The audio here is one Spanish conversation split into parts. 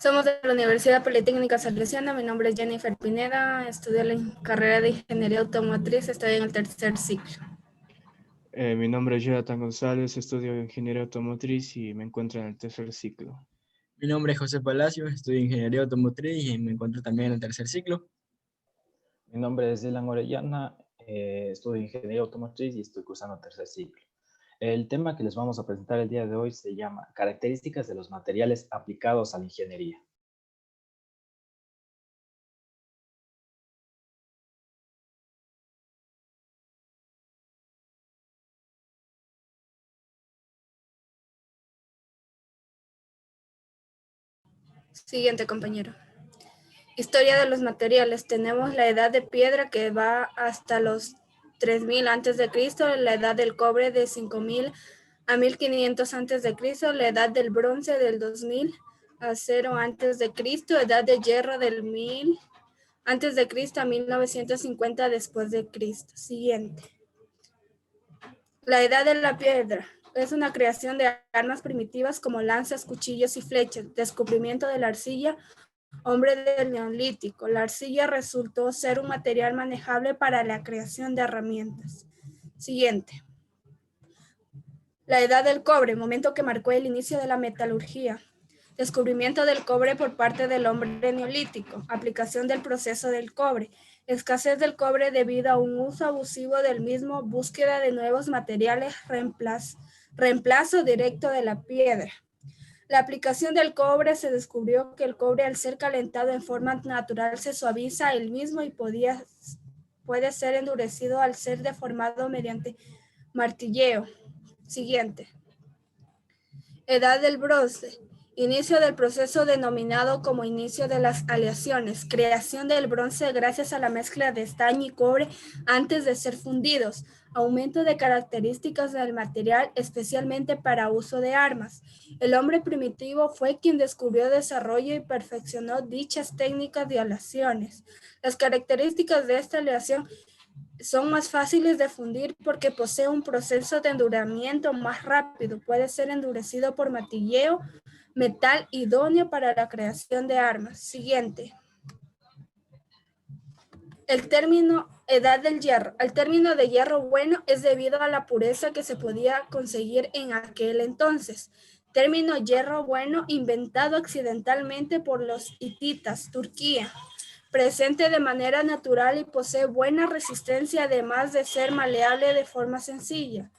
Somos de la Universidad Politécnica Salesiana. Mi nombre es Jennifer Pineda. Estudio la carrera de Ingeniería Automotriz. Estoy en el tercer ciclo. Mi nombre es Jonathan González, estudio Ingeniería Automotriz y me encuentro en el tercer ciclo. Mi nombre es José Palacio, estudio Ingeniería Automotriz y me encuentro también en el tercer ciclo. Mi nombre es Dylan Orellana, estudio Ingeniería Automotriz y estoy cursando tercer ciclo. El tema que les vamos a presentar el día de hoy se llama Características de los materiales aplicados a la ingeniería. Siguiente, compañero. Historia de los materiales. Tenemos la edad de piedra que va hasta los 3000 a.C., la edad del cobre de 5000 a 1500 a.C., la edad del bronce del 2000 a 0 a.C., edad de hierro del 1000 a.C. a 1950 después de Cristo. Siguiente. La edad de la piedra es una creación de armas primitivas como lanzas, cuchillos y flechas. Descubrimiento de la arcilla. Hombre del Neolítico. La arcilla resultó ser un material manejable para la creación de herramientas. Siguiente. La edad del cobre, momento que marcó el inicio de la metalurgia. Descubrimiento del cobre por parte del hombre neolítico. Aplicación del proceso del cobre. Escasez del cobre debido a un uso abusivo del mismo. Búsqueda de nuevos materiales. Reemplazo directo de la piedra. La aplicación del cobre, se descubrió que el cobre al ser calentado en forma natural se suaviza el mismo y puede ser endurecido al ser deformado mediante martilleo. Siguiente. Edad del bronce. Inicio del proceso denominado como inicio de las aleaciones. Creación del bronce gracias a la mezcla de estaño y cobre antes de ser fundidos. Aumento de características del material, especialmente para uso de armas. El hombre primitivo fue quien descubrió, desarrolló y perfeccionó dichas técnicas de aleaciones. Las características de esta aleación son más fáciles de fundir porque posee un proceso de enduramiento más rápido. Puede ser endurecido por martilleo, metal idóneo para la creación de armas. Siguiente. El término edad del hierro. El término de hierro bueno es debido a la pureza que se podía conseguir en aquel entonces. Término hierro bueno inventado accidentalmente por los hititas, Turquía. Presente de manera natural y posee buena resistencia, además de ser maleable de forma sencilla.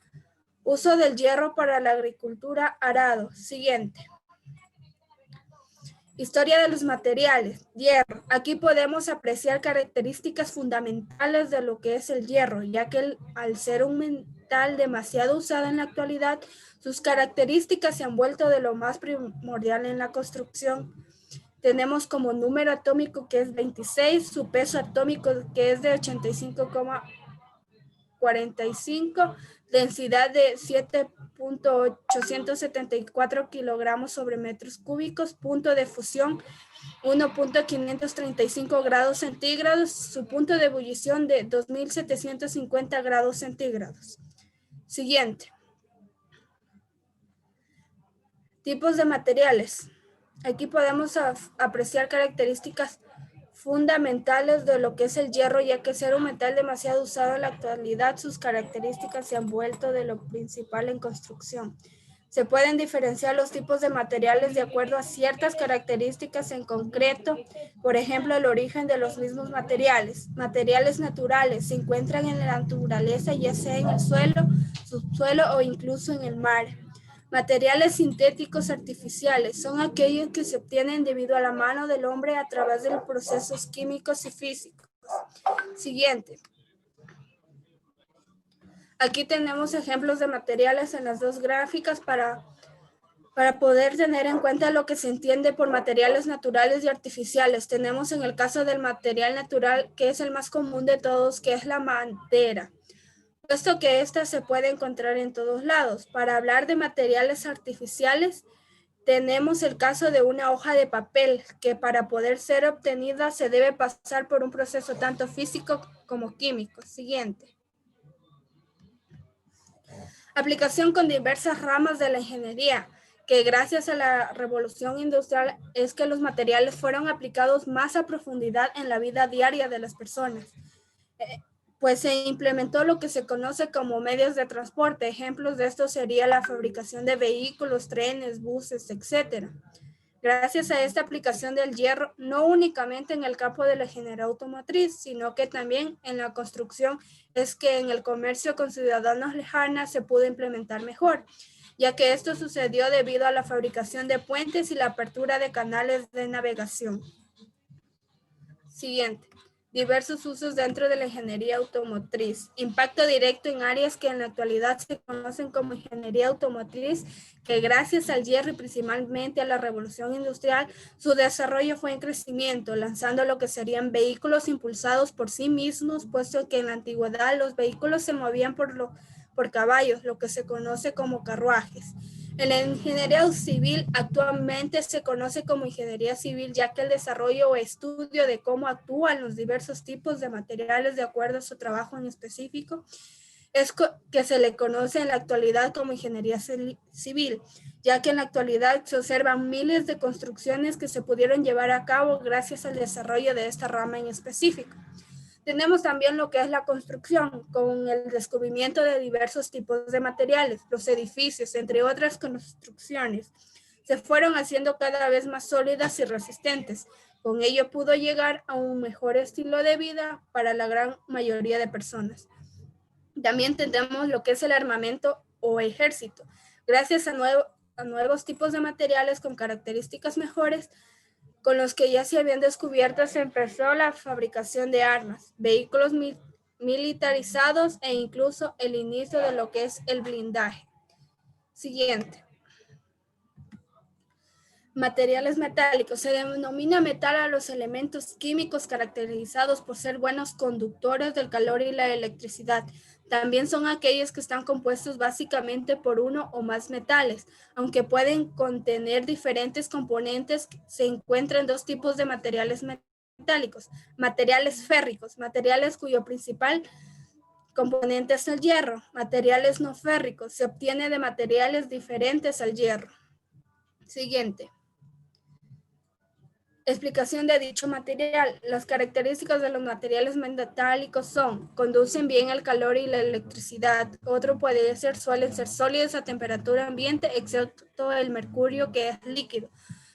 Uso del hierro para la agricultura, arado. Siguiente. Historia de los materiales. Hierro. Aquí podemos apreciar características fundamentales de lo que es el hierro, ya que al ser un metal demasiado usado en la actualidad, sus características se han vuelto de lo más primordial en la construcción. Tenemos como número atómico que es 26, su peso atómico que es de 85,45, densidad de 7,874 kilogramos sobre metros cúbicos, punto de fusión 1,535 grados centígrados, su punto de ebullición de 2,750 grados centígrados. Siguiente. Tipos de materiales. Aquí podemos apreciar características fundamentales de lo que es el hierro, ya que ser un metal demasiado usado en la actualidad, sus características se han vuelto de lo principal en construcción. Se pueden diferenciar los tipos de materiales de acuerdo a ciertas características en concreto, por ejemplo, el origen de los mismos materiales. Materiales naturales se encuentran en la naturaleza, ya sea en el suelo, subsuelo o incluso en el mar. Materiales sintéticos artificiales son aquellos que se obtienen debido a la mano del hombre a través de procesos químicos y físicos. Siguiente. Aquí tenemos ejemplos de materiales en las dos gráficas para poder tener en cuenta lo que se entiende por materiales naturales y artificiales. Tenemos en el caso del material natural, que es el más común de todos, que es la madera, puesto que ésta se puede encontrar en todos lados. Para hablar de materiales artificiales, tenemos el caso de una hoja de papel, que para poder ser obtenida se debe pasar por un proceso tanto físico como químico. Siguiente. Aplicación con diversas ramas de la ingeniería. que gracias a la revolución industrial es que los materiales fueron aplicados más a profundidad en la vida diaria de las personas. Pues se implementó lo que se conoce como medios de transporte. Ejemplos de esto sería la fabricación de vehículos, trenes, buses, etc. Gracias a esta aplicación del hierro, no únicamente en el campo de la ingeniería automotriz, sino que también en la construcción, es que en el comercio con ciudadanos lejanos se pudo implementar mejor, ya que esto sucedió debido a la fabricación de puentes y la apertura de canales de navegación. Siguiente. Diversos usos dentro de la ingeniería automotriz. Impacto directo en áreas que en la actualidad se conocen como ingeniería automotriz, que gracias al hierro y principalmente a la revolución industrial, su desarrollo fue en crecimiento, lanzando lo que serían vehículos impulsados por sí mismos, puesto que en la antigüedad los vehículos se movían por caballos, lo que se conoce como carruajes. En la ingeniería civil actualmente se conoce como ingeniería civil, ya que el desarrollo o estudio de cómo actúan los diversos tipos de materiales de acuerdo a su trabajo en específico es que se le conoce en la actualidad como ingeniería civil, ya que en la actualidad se observan miles de construcciones que se pudieron llevar a cabo gracias al desarrollo de esta rama en específico. Tenemos también lo que es la construcción, con el descubrimiento de diversos tipos de materiales. Los edificios, entre otras construcciones, se fueron haciendo cada vez más sólidas y resistentes. Con ello pudo llegar a un mejor estilo de vida para la gran mayoría de personas. También tenemos lo que es el armamento o ejército. Gracias a nuevos tipos de materiales con características mejores, con los que ya se habían descubierto, se empezó la fabricación de armas, vehículos militarizados e incluso el inicio de lo que es el blindaje. Siguiente. Materiales metálicos. Se denomina metal a los elementos químicos caracterizados por ser buenos conductores del calor y la electricidad. También son aquellos que están compuestos básicamente por uno o más metales. Aunque pueden contener diferentes componentes, se encuentran dos tipos de materiales metálicos. Materiales férricos, materiales cuyo principal componente es el hierro. Materiales no férricos, se obtiene de materiales diferentes al hierro. Siguiente. Explicación de dicho material. Las características de los materiales metálicos son: conducen bien el calor y la electricidad. Otro suelen ser sólidos a temperatura ambiente, excepto el mercurio, que es líquido.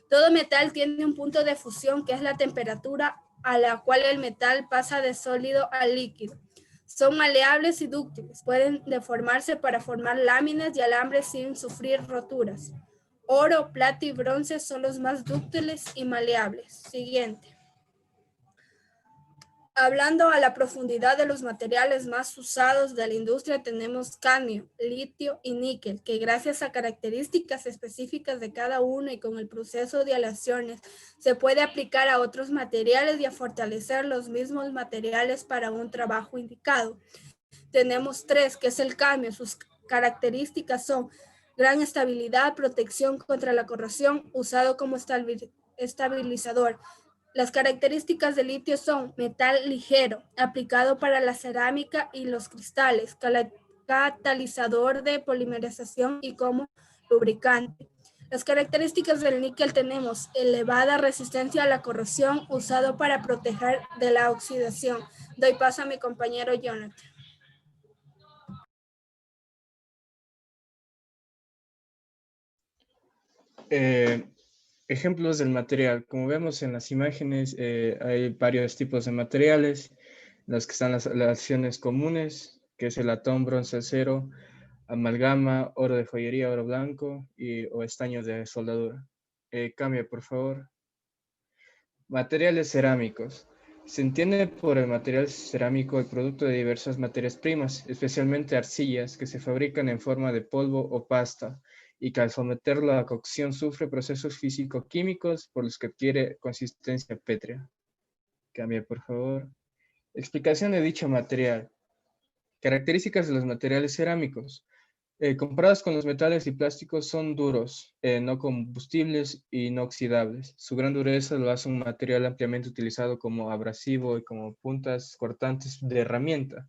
Todo metal tiene un punto de fusión, que es la temperatura a la cual el metal pasa de sólido a líquido. Son maleables y dúctiles. Pueden deformarse para formar láminas y alambres sin sufrir roturas. Oro, plata y bronce son los más dúctiles y maleables. Siguiente. Hablando a la profundidad de los materiales más usados de la industria, tenemos cadmio, litio y níquel, que gracias a características específicas de cada uno y con el proceso de aleaciones, se puede aplicar a otros materiales y a fortalecer los mismos materiales para un trabajo indicado. Tenemos tres, que es el cadmio. Sus características son: gran estabilidad, protección contra la corrosión, usado como estabilizador. Las características del litio son: metal ligero, aplicado para la cerámica y los cristales, catalizador de polimerización y como lubricante. Las características del níquel tenemos: elevada resistencia a la corrosión, usado para proteger de la oxidación. Doy paso a mi compañero Jonathan. Ejemplos del material. Como vemos en las imágenes, hay varios tipos de materiales, los que están las aleaciones comunes, que es el latón, bronce, acero, amalgama, oro de joyería, oro blanco o estaño de soldadura. Cambia, por favor. Materiales cerámicos. Se entiende por el material cerámico el producto de diversas materias primas, especialmente arcillas, que se fabrican en forma de polvo o pasta, y que al someterlo a cocción sufre procesos físico-químicos por los que adquiere consistencia pétrea. Cambia, por favor. Explicación de dicho material. Características de los materiales cerámicos. Comparados con los metales y plásticos, son duros, no combustibles y no oxidables. Su gran dureza lo hace un material ampliamente utilizado como abrasivo y como puntas cortantes de herramienta.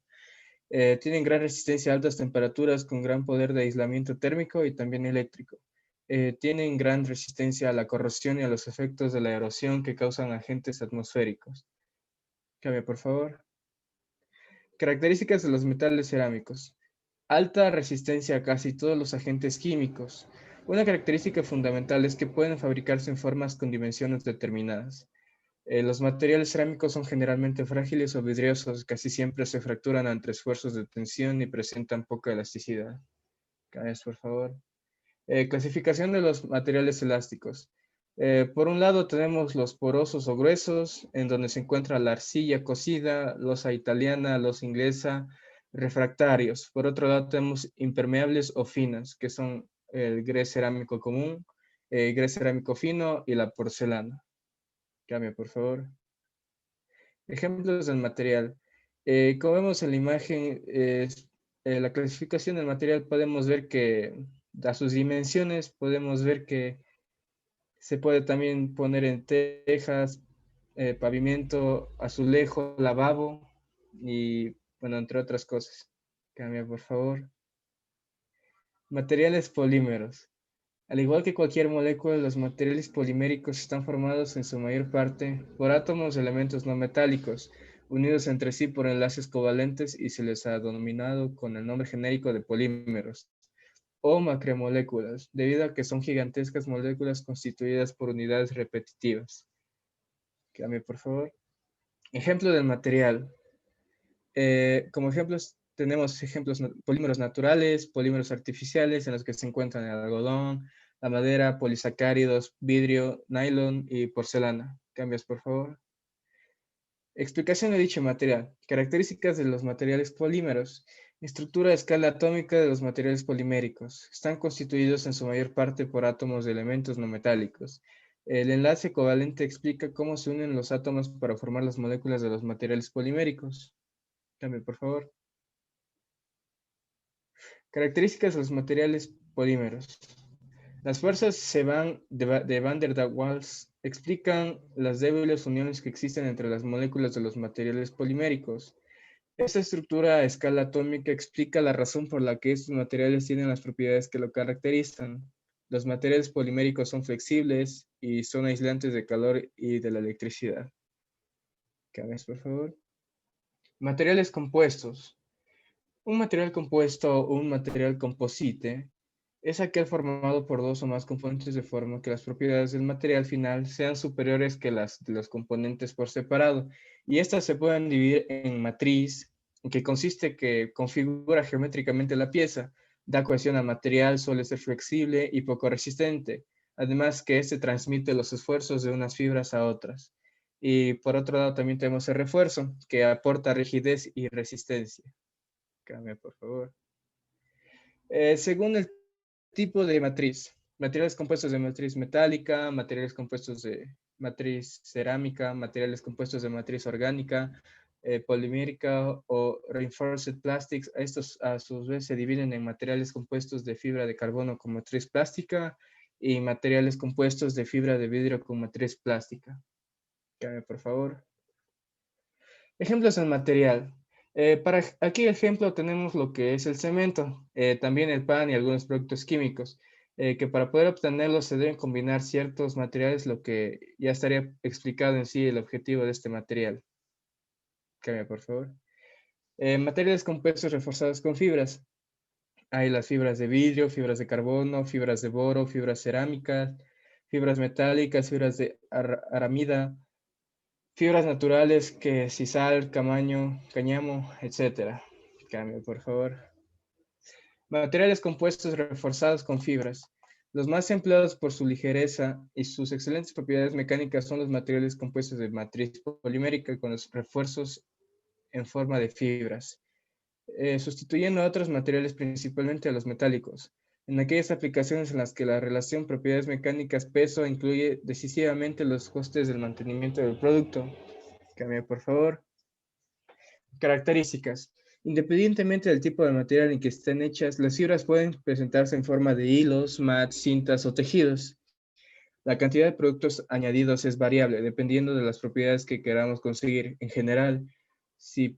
Tienen gran resistencia a altas temperaturas con gran poder de aislamiento térmico y también eléctrico. tienen gran resistencia a la corrosión y a los efectos de la erosión que causan agentes atmosféricos. Cambia, por favor. Características de los metales cerámicos. Alta resistencia a casi todos los agentes químicos. Una característica fundamental es que pueden fabricarse en formas con dimensiones determinadas. Los materiales cerámicos son generalmente frágiles o vidriosos, casi siempre se fracturan ante esfuerzos de tensión y presentan poca elasticidad. Cambias, por favor. Clasificación de los materiales elásticos. Por un lado tenemos los porosos o gruesos, en donde se encuentra la arcilla cocida, losa italiana, losa inglesa, refractarios. Por otro lado tenemos impermeables o finas, que son el grés cerámico común, grés cerámico fino y la porcelana. Cambia, por favor. Ejemplos del material. Como vemos en la imagen, la clasificación del material, podemos ver que a sus dimensiones, podemos ver que se puede también poner en tejas, pavimento, azulejo, lavabo y, bueno, entre otras cosas. Cambia, por favor. Materiales polímeros. Al igual que cualquier molécula, los materiales poliméricos están formados en su mayor parte por átomos de elementos no metálicos, unidos entre sí por enlaces covalentes y se les ha denominado con el nombre genérico de polímeros o macromoléculas, debido a que son gigantescas moléculas constituidas por unidades repetitivas. Cambie, por favor. Ejemplo del material. Como ejemplos tenemos polímeros naturales, polímeros artificiales en los que se encuentran el algodón, la madera, polisacáridos, vidrio, nylon y porcelana. Cambias, por favor. Explicación de dicho material. Características de los materiales polímeros. Estructura a escala atómica de los materiales poliméricos. Están constituidos en su mayor parte por átomos de elementos no metálicos. El enlace covalente explica cómo se unen los átomos para formar las moléculas de los materiales poliméricos. Cambio, por favor. Características de los materiales polímeros. Las fuerzas de Van der Waals explican las débiles uniones que existen entre las moléculas de los materiales poliméricos. Esta estructura a escala atómica explica la razón por la que estos materiales tienen las propiedades que lo caracterizan. Los materiales poliméricos son flexibles y son aislantes de calor y de la electricidad. ¿Cabes, por favor? Materiales compuestos. Un material compuesto o un material composite es aquel formado por dos o más componentes de forma que las propiedades del material final sean superiores que las de los componentes por separado, y estas se pueden dividir en matriz, que consiste que configura geométricamente la pieza, da cohesión al material, suele ser flexible y poco resistente, además que este transmite los esfuerzos de unas fibras a otras. Y por otro lado también tenemos el refuerzo, que aporta rigidez y resistencia. Cambia, por favor. Según el tipo de matriz. Materiales compuestos de matriz metálica, materiales compuestos de matriz cerámica, materiales compuestos de matriz orgánica, polimérica o reinforced plastics. Estos a su vez se dividen en materiales compuestos de fibra de carbono con matriz plástica y materiales compuestos de fibra de vidrio con matriz plástica. Cambia, por favor. Ejemplos del material. Para aquí ejemplo tenemos lo que es el cemento, también el pan y algunos productos químicos, que para poder obtenerlos se deben combinar ciertos materiales, lo que ya estaría explicado en sí el objetivo de este material. Cambia, por favor. Materiales compuestos reforzados con fibras. Hay las fibras de vidrio, fibras de carbono, fibras de boro, fibras cerámicas, fibras metálicas, fibras de aramida, fibras naturales que sisal, cáñamo, etc. Cambio, por favor. Materiales compuestos reforzados con fibras. Los más empleados por su ligereza y sus excelentes propiedades mecánicas son los materiales compuestos de matriz polimérica con los refuerzos en forma de fibras, sustituyendo a otros materiales, principalmente a los metálicos, en aquellas aplicaciones en las que la relación propiedades mecánicas peso incluye decisivamente los costes del mantenimiento del producto. Cambia, por favor. Características. Independientemente del tipo de material en que estén hechas, las fibras pueden presentarse en forma de hilos, mats, cintas o tejidos. La cantidad de productos añadidos es variable, dependiendo de las propiedades que queramos conseguir. En general, si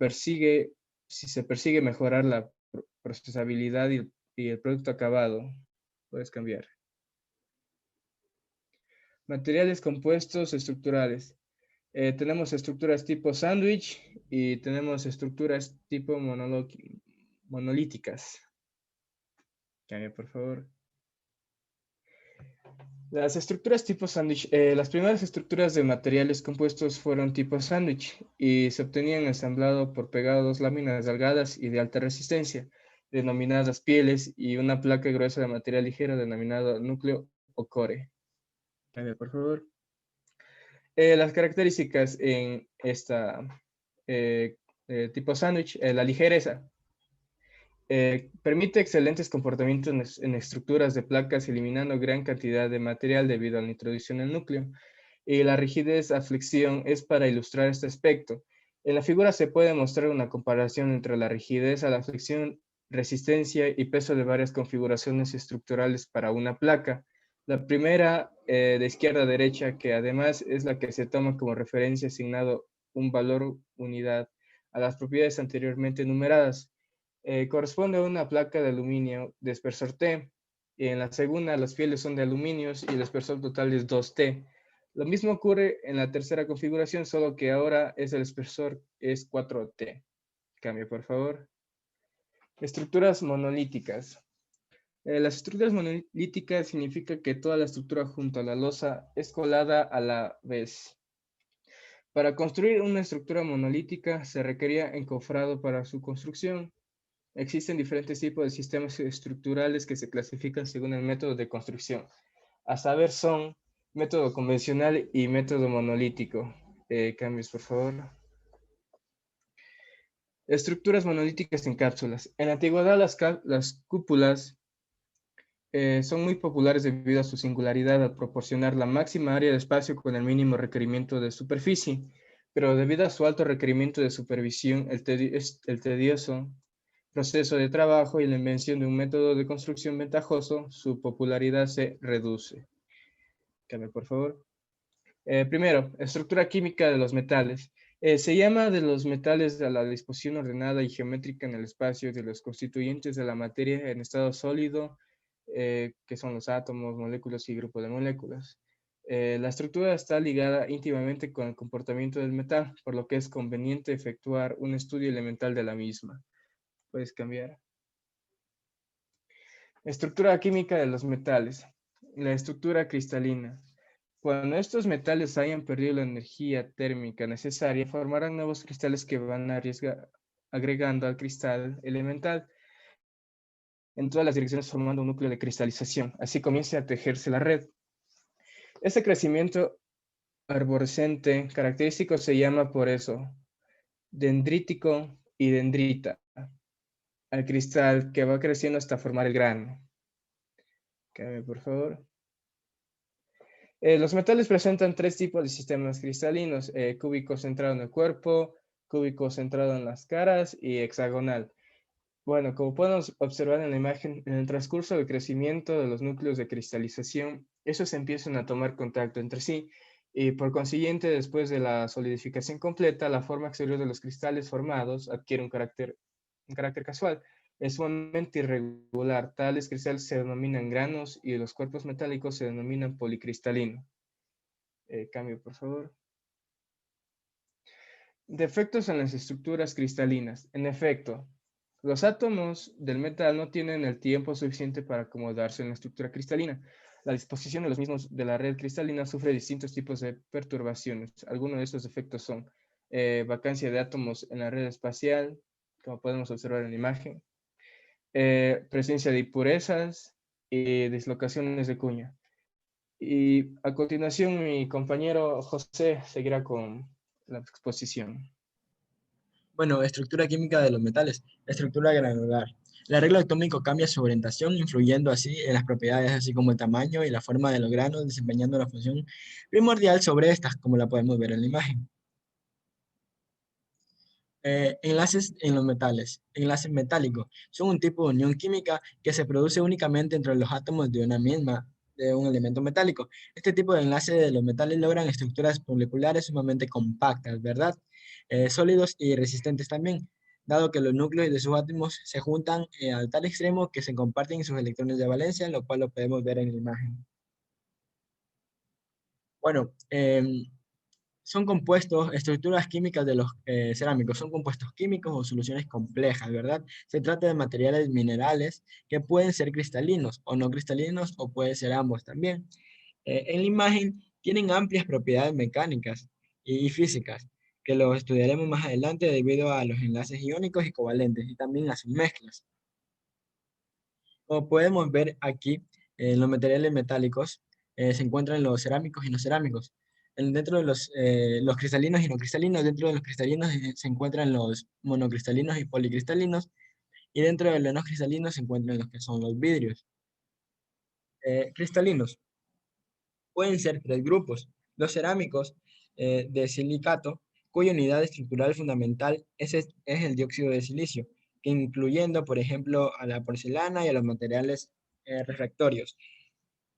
se persigue mejorar la procesabilidad y el producto acabado, puedes cambiar. Materiales compuestos estructurales. Tenemos estructuras tipo sándwich y tenemos estructuras tipo monolíticas. Cambia, por favor. Las estructuras tipo sándwich. Las primeras estructuras de materiales compuestos fueron tipo sándwich y se obtenían ensamblado por pegados láminas delgadas y de alta resistencia, denominadas pieles, y una placa gruesa de material ligero denominado núcleo o core. Cambia, por favor. Las características en esta tipo sándwich, la ligereza. Permite excelentes comportamientos en estructuras de placas, eliminando gran cantidad de material debido a la introducción del núcleo. Y la rigidez a flexión es para ilustrar este aspecto. En la figura se puede mostrar una comparación entre la rigidez a la flexión, resistencia y peso de varias configuraciones estructurales para una placa. La primera, de izquierda a derecha, que además es la que se toma como referencia asignado un valor unidad a las propiedades anteriormente enumeradas. Corresponde a una placa de aluminio de espesor T. Y en la segunda, las pieles son de aluminio y el espesor total es 2T. Lo mismo ocurre en la tercera configuración, solo que ahora el espesor es 4T. Cambio, por favor. Estructuras monolíticas. Las estructuras monolíticas significa que toda la estructura junto a la losa es colada a la vez. Para construir una estructura monolítica se requería encofrado para su construcción. Existen diferentes tipos de sistemas estructurales que se clasifican según el método de construcción. A saber, son método convencional y método monolítico. Cambios, por favor. Estructuras monolíticas en cápsulas. En la antigüedad, las cúpulas son muy populares debido a su singularidad al proporcionar la máxima área de espacio con el mínimo requerimiento de superficie, pero debido a su alto requerimiento de supervisión, el tedioso proceso de trabajo y la invención de un método de construcción ventajoso, su popularidad se reduce. Cambio, por favor. Primero, estructura química de los metales. Se llama de los metales a la disposición ordenada y geométrica en el espacio de los constituyentes de la materia en estado sólido, que son los átomos, moléculas y grupos de moléculas. La estructura está ligada íntimamente con el comportamiento del metal, por lo que es conveniente efectuar un estudio elemental de la misma. Puedes cambiar. Estructura química de los metales. La estructura cristalina. Cuando estos metales hayan perdido la energía térmica necesaria, formarán nuevos cristales que van agregando al cristal elemental en todas las direcciones formando un núcleo de cristalización. Así comienza a tejerse la red. Este crecimiento arborescente característico se llama por eso dendrítico y dendrita al cristal que va creciendo hasta formar el grano. Cállame, por favor. Los metales presentan tres tipos de sistemas cristalinos: cúbico centrado en el cuerpo, cúbico centrado en las caras y hexagonal. Bueno, como podemos observar en la imagen, en el transcurso del crecimiento de los núcleos de cristalización, esos empiezan a tomar contacto entre sí y por consiguiente, después de la solidificación completa, la forma exterior de los cristales formados adquiere un carácter casual. Es sumamente irregular. Tales cristales se denominan granos y los cuerpos metálicos se denominan policristalinos. Cambio, por favor. Defectos en las estructuras cristalinas. En efecto, los átomos del metal no tienen el tiempo suficiente para acomodarse en la estructura cristalina. La disposición de los mismos de la red cristalina sufre distintos tipos de perturbaciones. Algunos de estos efectos son vacancia de átomos en la red espacial, como podemos observar en la imagen, presencia de impurezas y dislocaciones de cuña. Y a continuación mi compañero José seguirá con la exposición. Bueno, estructura química de los metales. Estructura granular. El arreglo atómico cambia su orientación, influyendo así en las propiedades, así como el tamaño y la forma de los granos, desempeñando la función primordial sobre estas, como la podemos ver en la imagen. Enlaces en los metales. Enlaces metálicos son un tipo de unión química que se produce únicamente entre los átomos de un elemento metálico. Este tipo de enlaces de los metales logran estructuras moleculares sumamente compactas, ¿verdad? Sólidos y resistentes también, dado que los núcleos de sus átomos se juntan a tal extremo que se comparten sus electrones de valencia, lo cual lo podemos ver en la imagen. Bueno, son compuestos, estructuras químicas de los cerámicos, son compuestos químicos o soluciones complejas, ¿verdad? Se trata de materiales minerales que pueden ser cristalinos o no cristalinos o pueden ser ambos también. En la imagen tienen amplias propiedades mecánicas y físicas que lo estudiaremos más adelante debido a los enlaces iónicos y covalentes y también a sus mezclas. Como podemos ver aquí, en los materiales metálicos se encuentran los cerámicos y no cerámicos. Dentro de los cristalinos y no cristalinos, dentro de los cristalinos se encuentran los monocristalinos y policristalinos, y dentro de los no cristalinos se encuentran los que son los vidrios. Cristalinos pueden ser tres grupos. Los cerámicos de silicato, cuya unidad estructural fundamental es el dióxido de silicio, que incluyendo, por ejemplo, a la porcelana y a los materiales refractorios.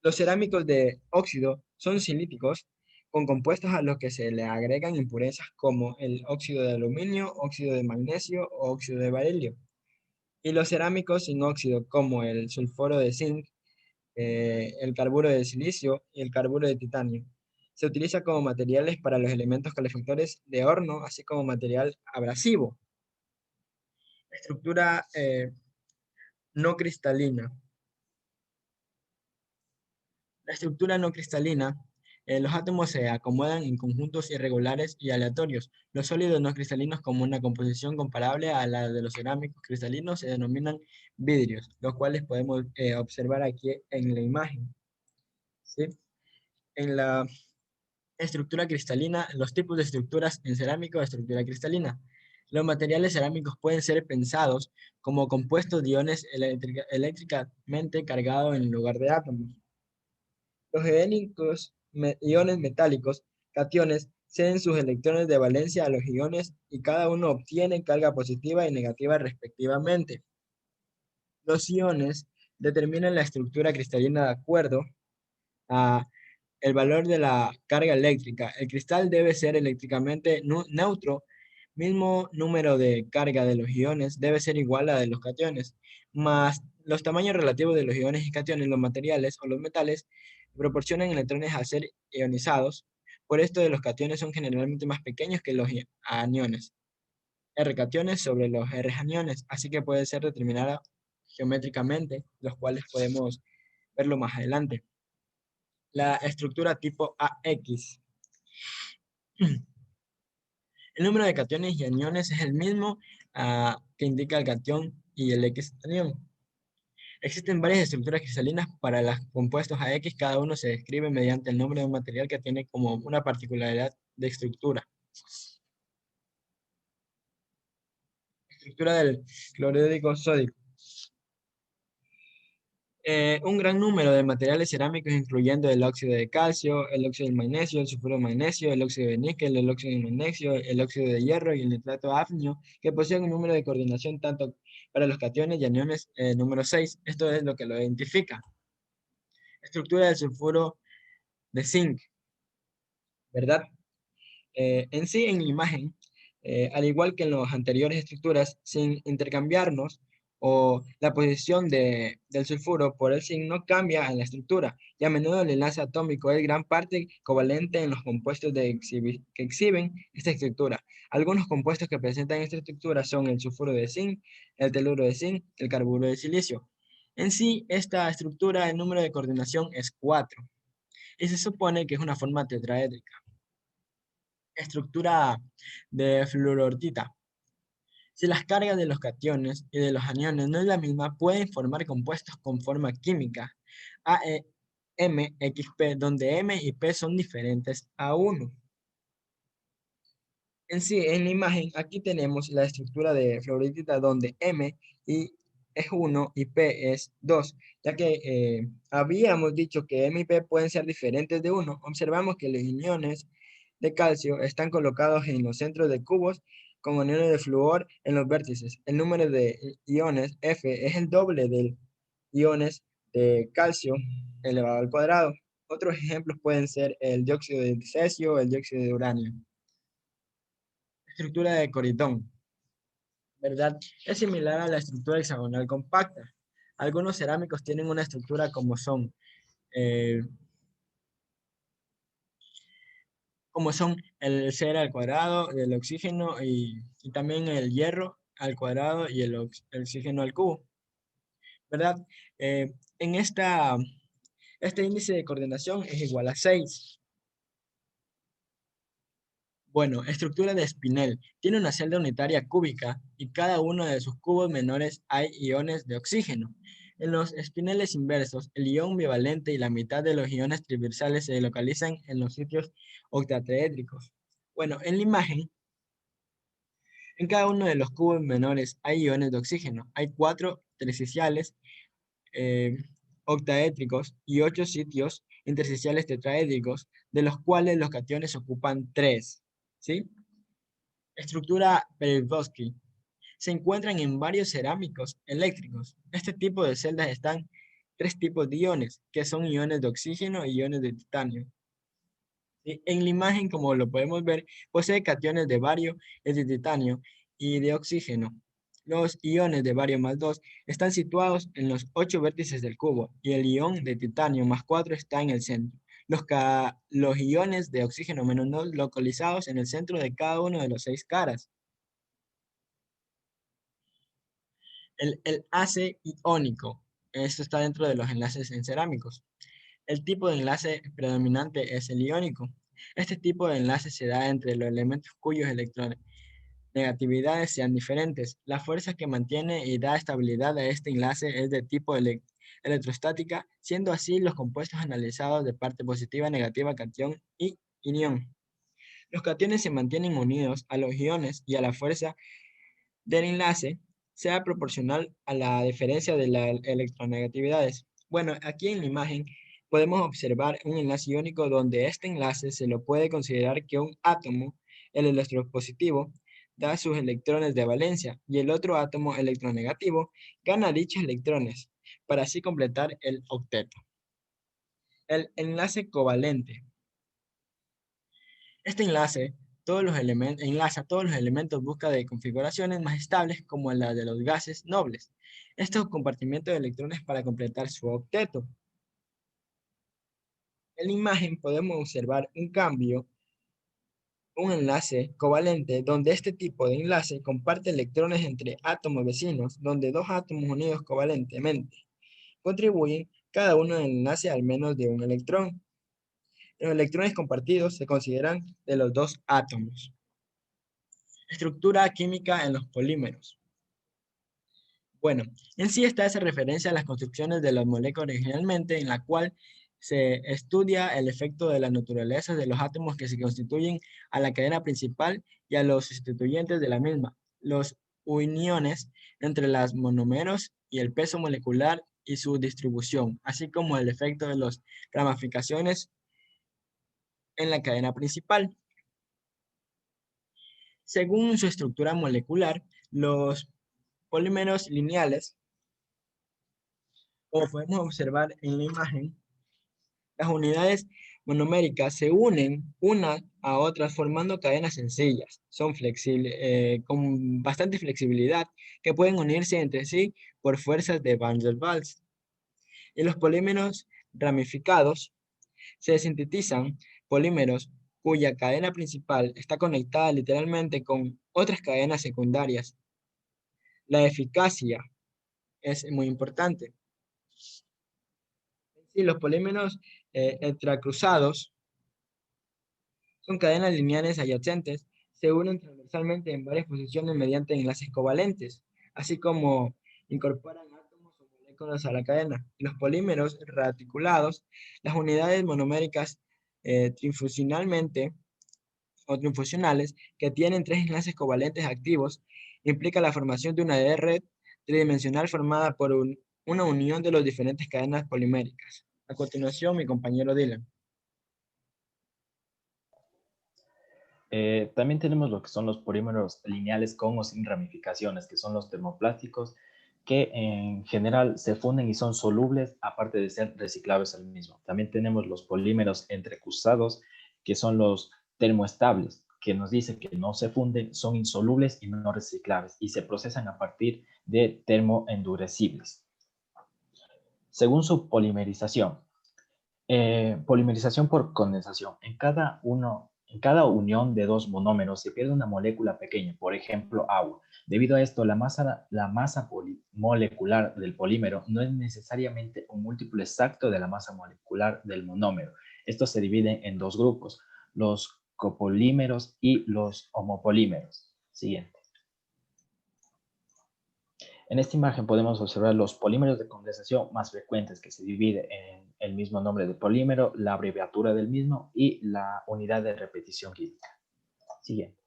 Los cerámicos de óxido son silíticos con compuestos a los que se le agregan impurezas como el óxido de aluminio, óxido de magnesio o óxido de berilio. Y los cerámicos sin óxido como el sulfuro de zinc, el carburo de silicio y el carburo de titanio. Se utiliza como materiales para los elementos calefactores de horno, así como material abrasivo. Estructura no cristalina. La estructura no cristalina, los átomos se acomodan en conjuntos irregulares y aleatorios. Los sólidos no cristalinos con una composición comparable a la de los cerámicos cristalinos se denominan vidrios, los cuales podemos observar aquí en la imagen. ¿Sí? En la estructura cristalina, los tipos de estructuras en cerámico, estructura cristalina. Los materiales cerámicos pueden ser pensados como compuestos de iones eléctricamente cargados en lugar de átomos. Los iones metálicos, cationes, ceden sus electrones de valencia a los iones y cada uno obtiene carga positiva y negativa respectivamente. Los iones determinan la estructura cristalina de acuerdo a el valor de la carga eléctrica. El cristal debe ser eléctricamente neutro. Mismo número de carga de los iones debe ser igual a la de los cationes, más los tamaños relativos de los iones y cationes, los materiales o los metales proporcionan electrones al ser ionizados. Por esto de los cationes son generalmente más pequeños que los aniones. R cationes sobre los R aniones, así que puede ser determinada geométricamente, los cuales podemos verlo más adelante. La estructura tipo AX. El número de cationes y aniones es el mismo que indica el catión y el X anión. Existen varias estructuras cristalinas para los compuestos AX, cada uno se describe mediante el nombre de un material que tiene como una particularidad de estructura. Estructura del clorhídrico sódico. Un gran número de materiales cerámicos, incluyendo el óxido de calcio, el óxido de magnesio, el sulfuro de magnesio, el óxido de níquel, el óxido de magnesio, el óxido de hierro y el nitrato de hafnio, que poseen un número de coordinación tanto para los cationes y aniones número 6. Esto es lo que lo identifica. Estructura del sulfuro de zinc, ¿verdad? En sí, en la imagen, al igual que en las anteriores estructuras, sin intercambiarnos, o la posición del sulfuro por el zinc no cambia en la estructura, y a menudo el enlace atómico es gran parte covalente en los compuestos que exhiben esta estructura. Algunos compuestos que presentan esta estructura son el sulfuro de zinc, el teluro de zinc, el carburo de silicio. En sí, esta estructura, el número de coordinación es 4, y se supone que es una forma tetraédrica. Estructura de fluorita. Si las cargas de los cationes y de los aniones no es la misma, pueden formar compuestos con forma química AEMXP, donde M y P son diferentes a 1. En sí, en la imagen, aquí tenemos la estructura de fluorita donde M es 1 y P es 2, ya que habíamos dicho que M y P pueden ser diferentes de 1. Observamos que los iones de calcio están colocados en los centros de cubos con aniones de flúor en los vértices. El número de iones F es el doble de iones de calcio elevado al cuadrado. Otros ejemplos pueden ser el dióxido de cesio, el dióxido de uranio. Estructura de coritón, ¿verdad? Es similar a la estructura hexagonal compacta. Algunos cerámicos tienen una estructura como son como son el Cr al cuadrado, el oxígeno y también el hierro al cuadrado y el oxígeno al cubo, ¿verdad? En este índice de coordinación es igual a 6. Bueno, estructura de espinel. Tiene una celda unitaria cúbica y cada uno de sus cubos menores hay iones de oxígeno. En los espineles inversos, el ion bivalente y la mitad de los iones transversales se localizan en los sitios octateédricos. Bueno, en la imagen, en cada uno de los cubos menores hay iones de oxígeno. Hay 4 trisiciales octaédricos y 8 sitios intersticiales tetraédricos, de los cuales los cationes ocupan 3. ¿Sí? Estructura Berezovsky. Se encuentran en varios cerámicos eléctricos. Este tipo de celdas están 3 tipos de iones, que son iones de oxígeno y iones de titanio. ¿Sí? En la imagen, como lo podemos ver, posee cationes de bario, de titanio y de oxígeno. Los iones de bario más 2 están situados en los 8 vértices del cubo y el ion de titanio más 4 está en el centro. Los iones de oxígeno menos 2 localizados en el centro de cada uno de los 6 caras. El enlace iónico. Esto está dentro de los enlaces en cerámicos. El tipo de enlace predominante es el iónico. Este tipo de enlace se da entre los elementos cuyos electronegatividades sean diferentes. La fuerza que mantiene y da estabilidad a este enlace es de tipo electrostática, siendo así los compuestos analizados de parte positiva, negativa, cation y anión. Los cationes se mantienen unidos a los iones y a la fuerza del enlace sea proporcional a la diferencia de las electronegatividades. Bueno, aquí en la imagen podemos observar un enlace iónico donde este enlace se lo puede considerar que un átomo, el electropositivo, da sus electrones de valencia y el otro átomo electronegativo gana dichos electrones para así completar el octeto. El enlace covalente. Este enlace enlaza todos los elementos en busca de configuraciones más estables como la de los gases nobles. Estos compartimientos de electrones para completar su octeto. En la imagen podemos observar un enlace covalente, donde este tipo de enlace comparte electrones entre átomos vecinos, donde 2 átomos unidos covalentemente contribuyen cada uno en el enlace al menos de un electrón. Los electrones compartidos se consideran de los 2 átomos. Estructura química en los polímeros. Bueno, en sí esta hace referencia a las construcciones de las moléculas originalmente, en la cual se estudia el efecto de la naturaleza de los átomos que se constituyen a la cadena principal y a los sustituyentes de la misma, los uniones entre los monómeros y el peso molecular y su distribución, así como el efecto de las ramificaciones en la cadena principal. Según su estructura molecular, los polímeros lineales, como podemos observar en la imagen, las unidades monoméricas se unen unas a otras formando cadenas sencillas. Son flexibles, con bastante flexibilidad, que pueden unirse entre sí por fuerzas de Van der Waals. Y los polímeros ramificados se sintetizan polímeros cuya cadena principal está conectada literalmente con otras cadenas secundarias. La eficacia es muy importante. Sí, los polímeros entrecruzados son cadenas lineales adyacentes, se unen transversalmente en varias posiciones mediante enlaces covalentes, así como incorporan átomos o moléculas a la cadena. Los polímeros reticulados, las unidades monoméricas trifusionalmente o trifusionales que tienen 3 enlaces covalentes activos, implica la formación de una red tridimensional formada por una unión de las diferentes cadenas poliméricas. A continuación, mi compañero Dylan. También tenemos lo que son los polímeros lineales con o sin ramificaciones, que son los termoplásticos, que en general se funden y son solubles, aparte de ser reciclables al mismo. También tenemos los polímeros entrecruzados, que son los termoestables, que nos dice que no se funden, son insolubles y no reciclables, y se procesan a partir de termoendurecibles. Según su polimerización, polimerización por condensación. En En cada unión de dos monómeros se pierde una molécula pequeña, por ejemplo, agua. Debido a esto, la masa molecular del polímero no es necesariamente un múltiplo exacto de la masa molecular del monómero. Estos se dividen en dos grupos, los copolímeros y los homopolímeros. Siguiente. En esta imagen podemos observar los polímeros de condensación más frecuentes, que se divide en el mismo nombre de polímero, la abreviatura del mismo y la unidad de repetición química. Siguiente.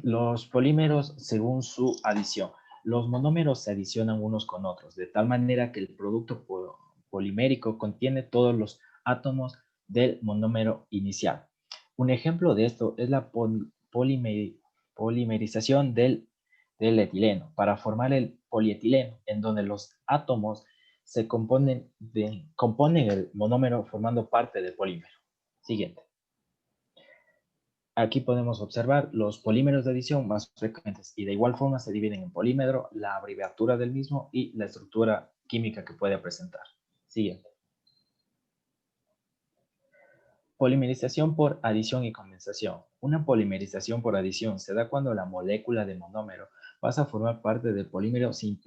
Los polímeros según su adición. Los monómeros se adicionan unos con otros, de tal manera que el producto polimérico contiene todos los átomos del monómero inicial. Un ejemplo de esto es la polimerización del etileno para formar el polietileno, en donde los átomos se componen el monómero formando parte del polímero. Siguiente. Aquí podemos observar los polímeros de adición más frecuentes y de igual forma se dividen en polímero, la abreviatura del mismo y la estructura química que puede presentar. Siguiente. Polimerización por adición y condensación. Una polimerización por adición se da cuando la molécula de monómero pasa a formar parte del polímero sin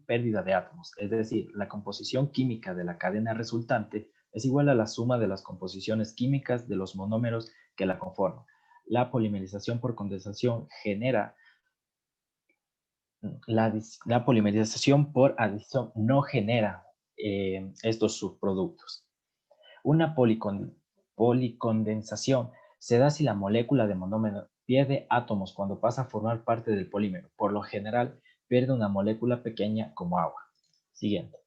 pérdida de átomos, es decir, la composición química de la cadena resultante es igual a la suma de las composiciones químicas de los monómeros que la conforman. La polimerización por condensación genera la polimerización por adición no genera estos subproductos. Una policondensación se da si la molécula de monómero pierde átomos cuando pasa a formar parte del polímero. Por lo general, pierde una molécula pequeña como agua. Siguiente.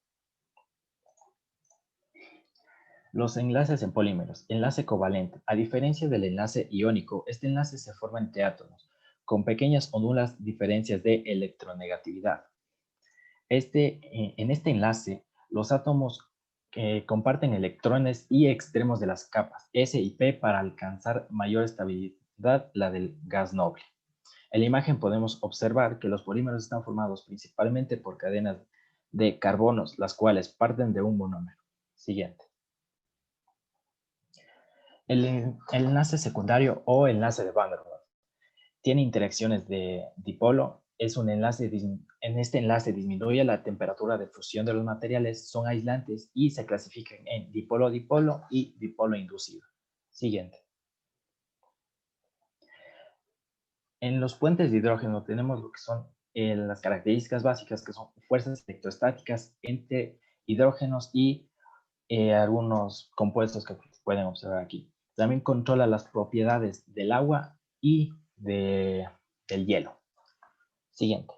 Los enlaces en polímeros. Enlace covalente. A diferencia del enlace iónico, este enlace se forma entre átomos, con pequeñas o nulas diferencias de electronegatividad. En este enlace, los átomos comparten electrones y extremos de las capas S y P para alcanzar mayor estabilidad, la del gas noble. En la imagen podemos observar que los polímeros están formados principalmente por cadenas de carbonos, las cuales parten de un monómero. Siguiente. El enlace secundario o enlace de Van der Waals tiene interacciones de dipolo. Es un enlace, en este enlace disminuye la temperatura de fusión de los materiales, son aislantes y se clasifican en dipolo-dipolo y dipolo inducido. Siguiente. En los puentes de hidrógeno tenemos lo que son las características básicas, que son fuerzas electrostáticas entre hidrógenos y algunos compuestos que pueden observar aquí. También controla las propiedades del agua y del hielo. Siguiente.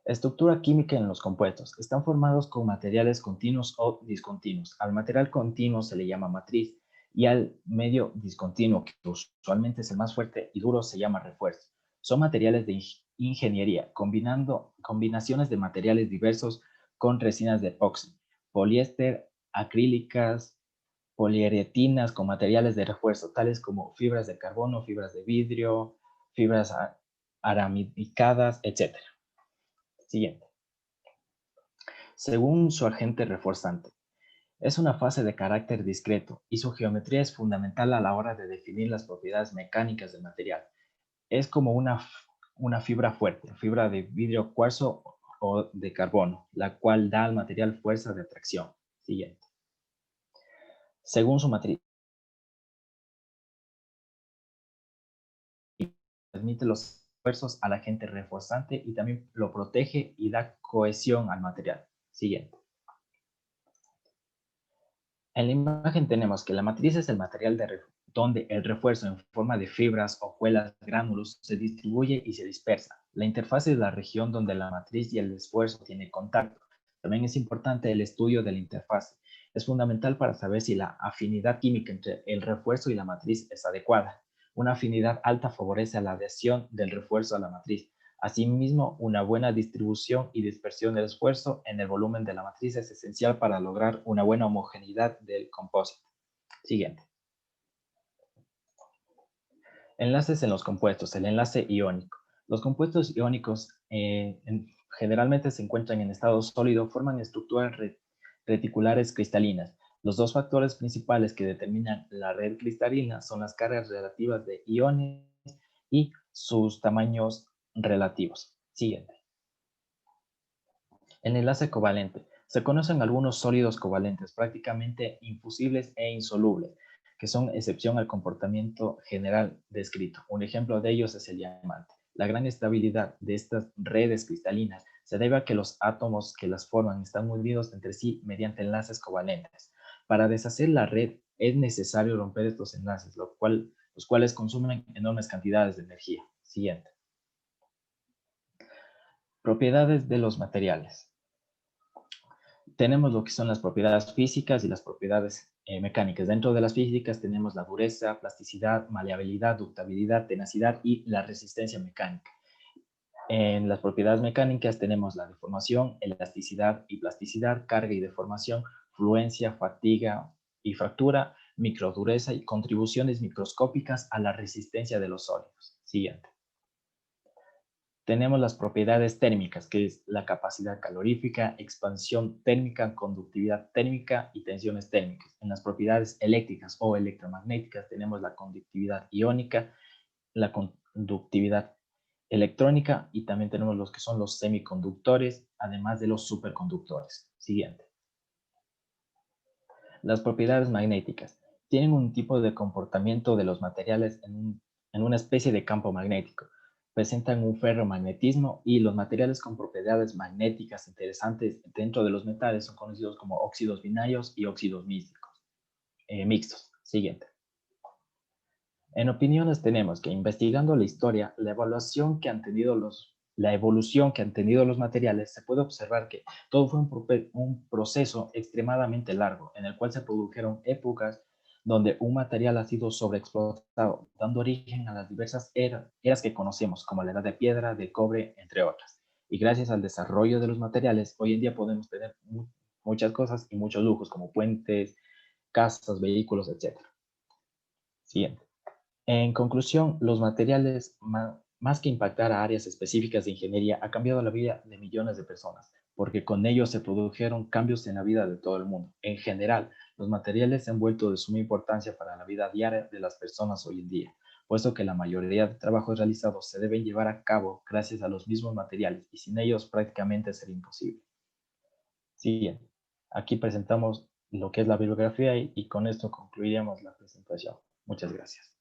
Estructura química en los compuestos. Están formados con materiales continuos o discontinuos. Al material continuo se le llama matriz y al medio discontinuo, que usualmente es el más fuerte y duro, se llama refuerzo. Son materiales de ingeniería, combinaciones de materiales diversos con resinas de epoxi, poliéster, acrílicas, poliuretinas con materiales de refuerzo, tales como fibras de carbono, fibras de vidrio, fibras aramidicadas, etc. Siguiente. Según su agente reforzante, es una fase de carácter discreto y su geometría es fundamental a la hora de definir las propiedades mecánicas del material. Es como una fibra fuerte, fibra de vidrio, cuarzo o de carbono, la cual da al material fuerza de atracción. Siguiente. Según su matriz, transmite los esfuerzos al agente reforzante y también lo protege y da cohesión al material. Siguiente. En la imagen tenemos que la matriz es el material donde el refuerzo en forma de fibras, hojuelas, gránulos se distribuye y se dispersa. La interfaz es la región donde la matriz y el esfuerzo tienen contacto. También es importante el estudio de la interfaz. Es fundamental para saber si la afinidad química entre el refuerzo y la matriz es adecuada. Una afinidad alta favorece la adhesión del refuerzo a la matriz. Asimismo, una buena distribución y dispersión del esfuerzo en el volumen de la matriz es esencial para lograr una buena homogeneidad del compósito. Siguiente. Enlaces en los compuestos. El enlace iónico. Los compuestos iónicos generalmente se encuentran en estado sólido, forman estructuras reticulares cristalinas. Los dos factores principales que determinan la red cristalina son las cargas relativas de iones y sus tamaños relativos. Siguiente. El enlace covalente. Se conocen algunos sólidos covalentes prácticamente infusibles e insolubles, que son excepción al comportamiento general descrito. Un ejemplo de ellos es el diamante. La gran estabilidad de estas redes cristalinas se debe a que los átomos que las forman están unidos entre sí mediante enlaces covalentes. Para deshacer la red es necesario romper estos enlaces, los cuales consumen enormes cantidades de energía. Siguiente. Propiedades de los materiales. Tenemos lo que son las propiedades físicas y las propiedades mecánicas. Dentro de las físicas tenemos la dureza, plasticidad, maleabilidad, ductabilidad, tenacidad y la resistencia mecánica. En las propiedades mecánicas tenemos la deformación, elasticidad y plasticidad, carga y deformación, fluencia, fatiga y fractura, microdureza y contribuciones microscópicas a la resistencia de los sólidos. Siguiente. Tenemos las propiedades térmicas, que es la capacidad calorífica, expansión térmica, conductividad térmica y tensiones térmicas. En las propiedades eléctricas o electromagnéticas tenemos la conductividad iónica, la conductividad electrónica y también tenemos los que son los semiconductores, además de los superconductores. Siguiente. Las propiedades magnéticas tienen un tipo de comportamiento de los materiales en una especie de campo magnético. Presentan un ferromagnetismo y los materiales con propiedades magnéticas interesantes dentro de los metales son conocidos como óxidos binarios y óxidos mixtos. Siguiente. En opiniones tenemos que investigando la historia, la evolución que han tenido los materiales, se puede observar que todo fue un proceso extremadamente largo en el cual se produjeron épocas donde un material ha sido sobreexplotado, dando origen a las diversas eras que conocemos, como la edad de piedra, de cobre, entre otras. Y gracias al desarrollo de los materiales, hoy en día podemos tener muchas cosas y muchos lujos, como puentes, casas, vehículos, etc. Siguiente. En conclusión, los materiales, más que impactar a áreas específicas de ingeniería, ha cambiado la vida de millones de personas, porque con ellos se produjeron cambios en la vida de todo el mundo. En general, los materiales se han vuelto de suma importancia para la vida diaria de las personas hoy en día, puesto que la mayoría de trabajos realizados se deben llevar a cabo gracias a los mismos materiales y sin ellos prácticamente sería imposible. Siguiente. Aquí presentamos lo que es la bibliografía y con esto concluiríamos la presentación. Muchas gracias.